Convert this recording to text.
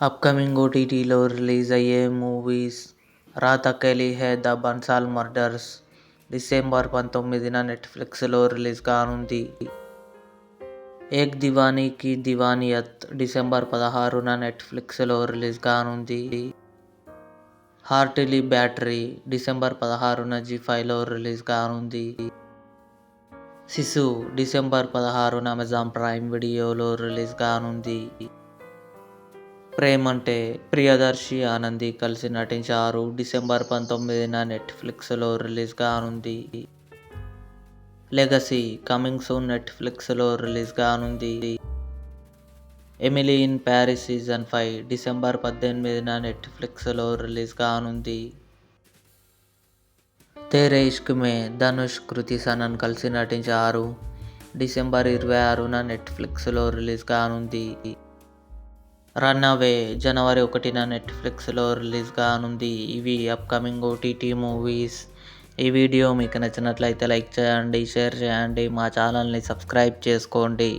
Upcoming ఓటీటీలో release అయ్యే movies 'Raat Akeli Hai the Bansal murders' December 19న నెట్ఫ్లిక్స్లో రిలీజ్ కానుంది. 'ఏక్ దీవానీ కీ దీవానియత్' డిసెంబర్ 16న నెట్ఫ్లిక్స్లో రిలీజ్ కానుంది. 'హార్ట్లీ బ్యాటరీ' డిసెంబర్ 16న జీ5లో రిలీజ్ కానుంది. 'శిశు' డిసెంబర్ 16న అమెజాన్ ప్రైమ్ వీడియోలో రిలీజ్ కానుంది. 'ప్రేమంటే' ప్రియదర్శి, ఆనంది కలిసి నటించారు. డిసెంబర్ 19న నెట్ఫ్లిక్స్లో రిలీజ్ కానుంది. 'లెగసీ' కమింగ్ సూన్ నెట్ఫ్లిక్స్లో రిలీజ్ కానుంది. 'Emily in Paris season 5' December 18న నెట్ఫ్లిక్స్లో రిలీజ్ కానుంది. 'తేరే ఇష్క్ మే' ధనుష్, కృతి సనన్ కలిసి నటించారు. డిసెంబర్ 26న నెట్ఫ్లిక్స్లో రిలీజ్ కానుంది. 'రన్అవే' జనవరి 1న నెట్ఫ్లిక్స్లో రిలీజ్ కానుంది. ఇవి అప్కమింగ్ ఓటీటీ మూవీస్. ఈ వీడియో మీకు నచ్చినట్లయితే లైక్ చేయండి, షేర్ చేయండి, మా ఛానల్ని సబ్స్క్రైబ్ చేసుకోండి.